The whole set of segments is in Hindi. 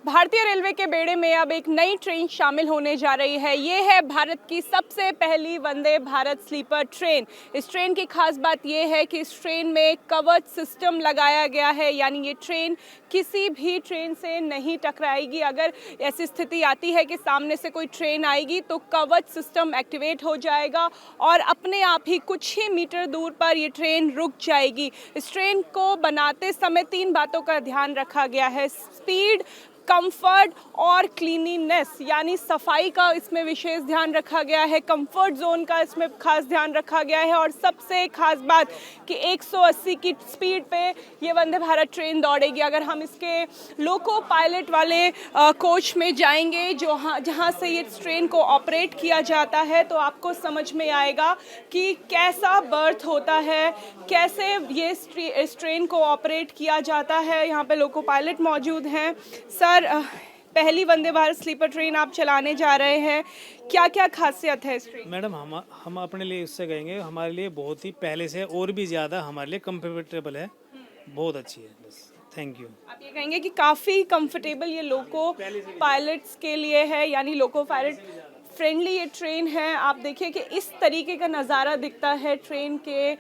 भारतीय रेलवे के बेड़े में अब एक नई ट्रेन शामिल होने जा रही है। ये है भारत की सबसे पहली वंदे भारत स्लीपर ट्रेन। इस ट्रेन की खास बात यह है कि इस ट्रेन में कवच सिस्टम लगाया गया है, यानी ये ट्रेन किसी भी ट्रेन से नहीं टकराएगी। अगर ऐसी स्थिति आती है कि सामने से कोई ट्रेन आएगी तो कवच सिस्टम एक्टिवेट हो जाएगा और अपने आप ही कुछ ही मीटर दूर पर ये ट्रेन रुक जाएगी। इस ट्रेन को बनाते समय 3 बातों का ध्यान रखा गया है: स्पीड, कंफर्ट और क्लीनिनेस, यानी सफाई का इसमें विशेष ध्यान रखा गया है। कंफर्ट जोन का इसमें खास ध्यान रखा गया है और सबसे खास बात कि 180 की स्पीड पे ये वंदे भारत ट्रेन दौड़ेगी। अगर हम इसके लोको पायलट वाले कोच में जाएंगे जहाँ से ये ट्रेन को ऑपरेट किया जाता है, तो आपको समझ में आएगा कि कैसा बर्थ होता है, कैसे ये इस ट्रेन को ऑपरेट किया जाता है। यहाँ पे लोको पायलट मौजूद हैं। सर, पहली वंदे भारत स्लीपर ट्रेन आप चलाने जा रहे हैं, क्या क्या खासियत है इस ट्रेन? मैडम, हम अपने लिए इससे कहेंगे हमारे लिए बहुत ही पहले से और भी ज़्यादा हमारे लिए कंफर्टेबल है, बहुत अच्छी है। बस थैंक यू। आप ये कहेंगे कि काफ़ी कंफर्टेबल ये लोको पायलट्स के लिए है, यानी लोको पायलट फ्रेंडली ये ट्रेन है। आप देखिए कि इस तरीके का नज़ारा दिखता है ट्रेन के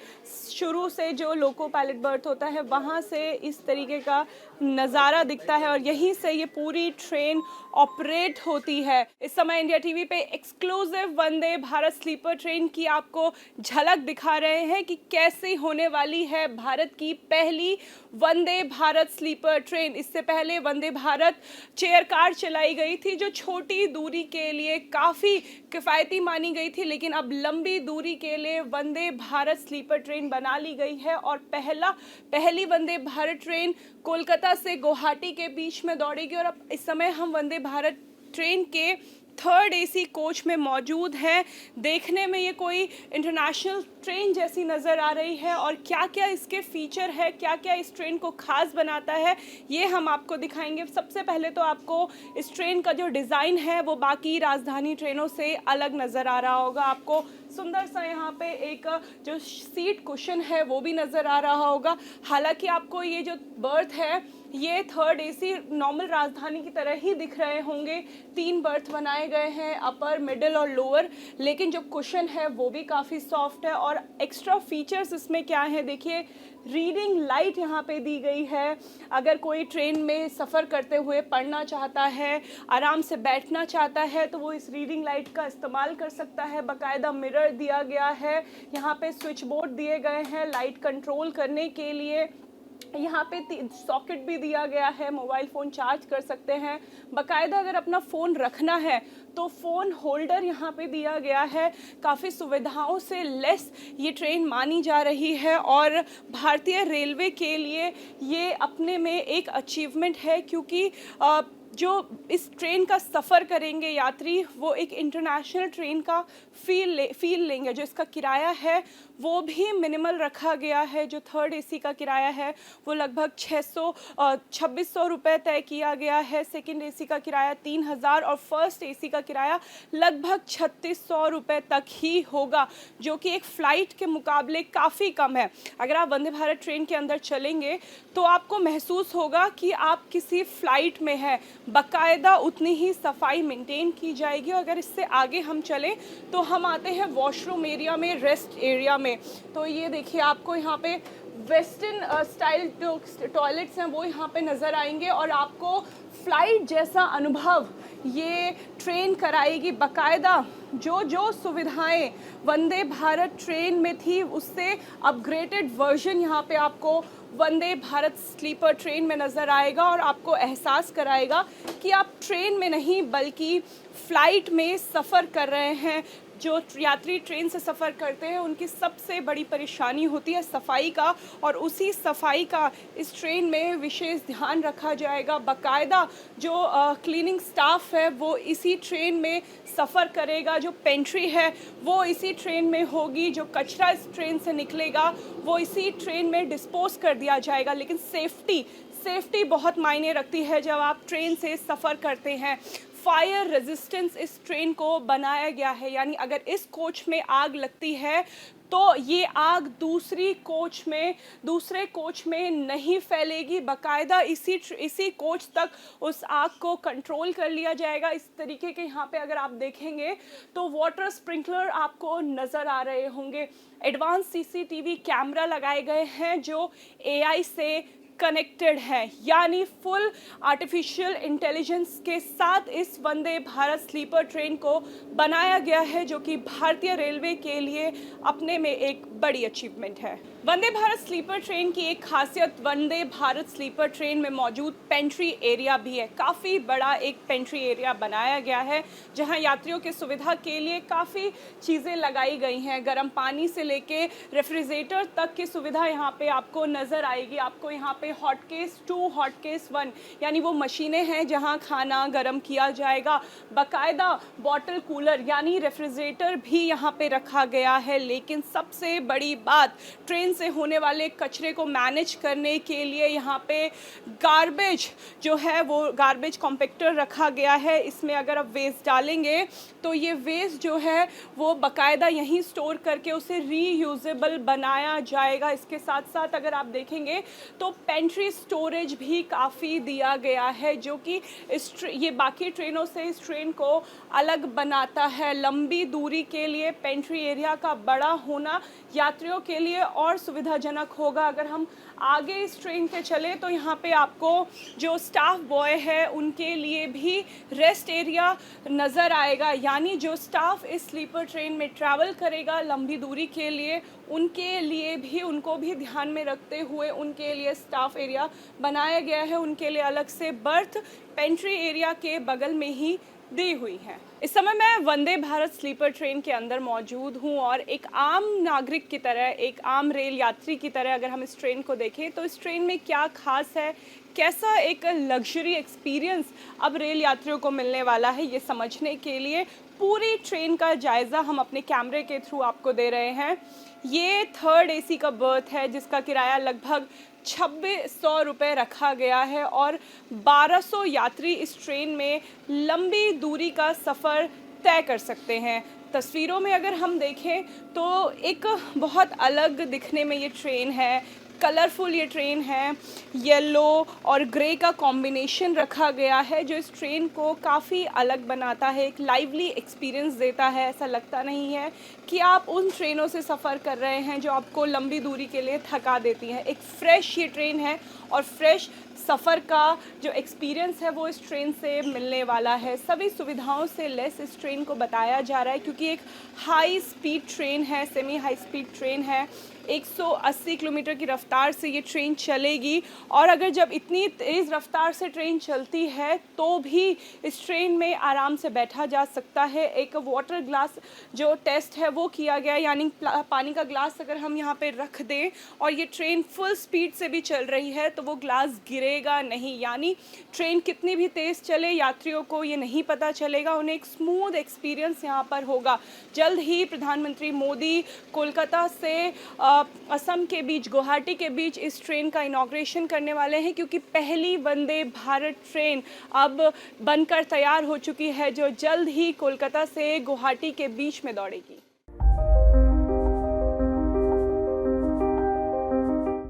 शुरू से, जो लोको पायलट बर्थ होता है वहाँ से इस तरीके का नज़ारा दिखता है और यहीं से ये पूरी ट्रेन ऑपरेट होती है। इस समय इंडिया टीवी पे exclusive Vande Bharat sleeper train की आपको झलक दिखा रहे हैं कि कैसे होने वाली है भारत की पहली वंदे भारत स्लीपर ट्रेन। इससे पहले वंदे भारत चेयर कार चलाई गई थी, जो छोटी दूरी के लिए काफ़ी किफ़ायती मानी गई थी, लेकिन अब लंबी दूरी के लिए वंदे भारत स्लीपर ट्रेन बना ली गई है और पहली वंदे भारत ट्रेन कोलकाता से गुवाहाटी के बीच में दौड़ेगी। और अब इस समय हम वंदे भारत ट्रेन के 3rd AC कोच में मौजूद हैं। देखने में ये कोई इंटरनेशनल ट्रेन जैसी नज़र आ रही है और क्या क्या इसके फीचर है, क्या क्या इस ट्रेन को खास बनाता है, ये हम आपको दिखाएंगे। सबसे पहले तो आपको इस ट्रेन का जो डिज़ाइन है वो बाकी राजधानी ट्रेनों से अलग नज़र आ रहा होगा। आपको सुंदर सा यहाँ पे एक जो सीट कुशन है वो भी नज़र आ रहा होगा। हालांकि आपको ये जो बर्थ है ये 3rd AC नॉर्मल राजधानी की तरह ही दिख रहे होंगे। 3 बर्थ बनाए गए हैं, अपर, मिडिल और लोअर, लेकिन जो कुशन है वो भी काफ़ी सॉफ्ट है। और एक्स्ट्रा फीचर्स इसमें क्या है, देखिए रीडिंग लाइट यहाँ पे दी गई है। अगर कोई ट्रेन में सफ़र करते हुए पढ़ना चाहता है, आराम से बैठना चाहता है, तो वो इस रीडिंग लाइट का इस्तेमाल कर सकता है। बाकायदा मिरर दिया गया है, यहाँ पे स्विच बोर्ड दिए गए हैं लाइट कंट्रोल करने के लिए। यहाँ पे सॉकेट भी दिया गया है, मोबाइल फ़ोन चार्ज कर सकते हैं। बाकायदा अगर अपना फ़ोन रखना है तो फ़ोन होल्डर यहाँ पे दिया गया है। काफ़ी सुविधाओं से लेस ये ट्रेन मानी जा रही है और भारतीय रेलवे के लिए ये अपने में एक अचीवमेंट है, क्योंकि जो इस ट्रेन का सफ़र करेंगे यात्री वो एक इंटरनेशनल ट्रेन का फील लेंगे। जो इसका किराया है वो भी मिनिमल रखा गया है। जो 3rd AC का किराया है वो लगभग 2600 रुपये तय किया गया है। 2nd AC का किराया 3000 और 1st AC का किराया लगभग 3600 रुपये तक ही होगा, जो कि एक फ़्लाइट के मुकाबले काफ़ी कम है। अगर आप वंदे भारत ट्रेन के अंदर चलेंगे तो आपको महसूस होगा कि आप किसी फ़्लाइट में हैं। बाकायदा उतनी ही सफाई मेंटेन की जाएगी। अगर इससे आगे हम चलें तो हम आते हैं वॉशरूम एरिया में, रेस्ट एरिया में। तो ये देखिए आपको यहाँ पे वेस्टर्न स्टाइल जो टॉयलेट्स हैं वो यहाँ पे नज़र आएंगे और आपको फ़्लाइट जैसा अनुभव ये ट्रेन कराएगी। बाकायदा जो सुविधाएं वंदे भारत ट्रेन में थी उससे अपग्रेडेड वर्जन यहाँ पे आपको वंदे भारत स्लीपर ट्रेन में नज़र आएगा और आपको एहसास कराएगा कि आप ट्रेन में नहीं बल्कि फ़्लाइट में सफ़र कर रहे हैं। जो यात्री ट्रेन से सफ़र करते हैं उनकी सबसे बड़ी परेशानी होती है सफाई का, और उसी सफाई का इस ट्रेन में विशेष ध्यान रखा जाएगा। बाकायदा जो क्लीनिंग स्टाफ है वो इसी ट्रेन में सफ़र करेगा। जो पेंट्री है वो इसी ट्रेन में होगी। जो कचरा इस ट्रेन से निकलेगा वो इसी ट्रेन में डिस्पोज कर दिया जाएगा। लेकिन सेफ्टी बहुत मायने रखती है जब आप ट्रेन से सफ़र करते हैं। फायर रेजिस्टेंस इस ट्रेन को बनाया गया है, यानी अगर इस कोच में आग लगती है तो ये आग दूसरे कोच में नहीं फैलेगी, बाकायदा इसी कोच तक उस आग को कंट्रोल कर लिया जाएगा। इस तरीके के यहाँ पे अगर आप देखेंगे तो वाटर स्प्रिंकलर आपको नज़र आ रहे होंगे। एडवांस सीसीटीवी कैमरा लगाए गए हैं जो एआई से कनेक्टेड है, यानी फुल आर्टिफिशियल इंटेलिजेंस के साथ इस वंदे भारत स्लीपर ट्रेन को बनाया गया है, जो कि भारतीय रेलवे के लिए अपने में एक बड़ी अचीवमेंट है। वंदे भारत स्लीपर ट्रेन की एक खासियत वंदे भारत स्लीपर ट्रेन में मौजूद पेंट्री एरिया भी है। काफ़ी बड़ा एक पेंट्री एरिया बनाया गया है जहां यात्रियों की सुविधा के लिए काफ़ी चीज़ें लगाई गई हैं। गर्म पानी से लेके रेफ्रिजरेटर तक की सुविधा यहां पे आपको नज़र आएगी। आपको यहां पे हॉटकेस 2, हॉटकेस 1 यानी वो मशीनें हैं जहां खाना गर्म किया जाएगा। बाकायदा बॉटल कूलर यानी रेफ्रिजरेटर भी यहाँ पे रखा गया है। लेकिन सबसे बड़ी बात, ट्रेन से होने वाले कचरे को मैनेज करने के लिए यहाँ पे गार्बेज जो है वो गार्बेज कॉम्पैक्टर रखा गया है। इसमें अगर आप वेस्ट डालेंगे तो ये वेस्ट जो है वो बाकायदा यहीं स्टोर करके उसे रीयूजेबल बनाया जाएगा। इसके साथ साथ अगर आप देखेंगे तो पेंट्री स्टोरेज भी काफ़ी दिया गया है, जो कि ये बाकी ट्रेनों से इस ट्रेन को अलग बनाता है। लंबी दूरी के लिए पेंट्री एरिया का बड़ा होना यात्रियों के लिए और सुविधाजनक होगा। अगर हम आगे इस ट्रेन के चले तो यहाँ पे आपको जो स्टाफ बॉय है उनके लिए भी रेस्ट एरिया नज़र आएगा, यानी जो स्टाफ इस स्लीपर ट्रेन में ट्रैवल करेगा लंबी दूरी के लिए उनके लिए भी, उनको भी ध्यान में रखते हुए उनके लिए स्टाफ एरिया बनाया गया है। उनके लिए अलग से बर्थ पेंट्री एरिया के बगल में ही दी हुई है। इस समय मैं वंदे भारत स्लीपर ट्रेन के अंदर मौजूद हूं और एक आम नागरिक की तरह, एक आम रेल यात्री की तरह अगर हम इस ट्रेन को देखें तो इस ट्रेन में क्या खास है, कैसा एक लग्जरी एक्सपीरियंस अब रेल यात्रियों को मिलने वाला है, ये समझने के लिए पूरी ट्रेन का जायज़ा हम अपने कैमरे के थ्रू आपको दे रहे हैं। ये 3rd AC का बर्थ है जिसका किराया लगभग 2600 रुपये रखा गया है और 1200 यात्री इस ट्रेन में लंबी दूरी का सफ़र तय कर सकते हैं। तस्वीरों में अगर हम देखें तो एक बहुत अलग दिखने में ये ट्रेन है, कलरफुल ये ट्रेन है। येलो और ग्रे का कॉम्बिनेशन रखा गया है जो इस ट्रेन को काफ़ी अलग बनाता है, एक लाइवली एक्सपीरियंस देता है। ऐसा लगता नहीं है कि आप उन ट्रेनों से सफ़र कर रहे हैं जो आपको लंबी दूरी के लिए थका देती हैं। एक फ्रेश ये ट्रेन है और फ्रेश सफ़र का जो एक्सपीरियंस है वो इस ट्रेन से मिलने वाला है। सभी सुविधाओं से लेस इस ट्रेन को बताया जा रहा है क्योंकि एक हाई स्पीड ट्रेन है, सेमी हाई स्पीड ट्रेन है। 180 किलोमीटर की रफ्तार से ये ट्रेन चलेगी और अगर जब इतनी तेज़ रफ्तार से ट्रेन चलती है तो भी इस ट्रेन में आराम से बैठा जा सकता है। एक वाटर ग्लास जो टेस्ट है वो किया गया, यानी पानी का ग्लास अगर हम यहाँ पे रख दें और ये ट्रेन फुल स्पीड से भी चल रही है तो वो ग्लास गिरेगा नहीं, यानी ट्रेन कितनी भी तेज़ चले यात्रियों को ये नहीं पता चलेगा, उन्हें एक स्मूथ एक्सपीरियंस यहाँ पर होगा। जल्द ही प्रधानमंत्री मोदी कोलकाता से असम के बीच, गुवाहाटी के बीच इस ट्रेन का इनॉग्रेशन करने वाले हैं क्योंकि पहली वंदे भारत ट्रेन अब बनकर तैयार हो चुकी है जो जल्द ही कोलकाता से गुवाहाटी के बीच में दौड़ेगी।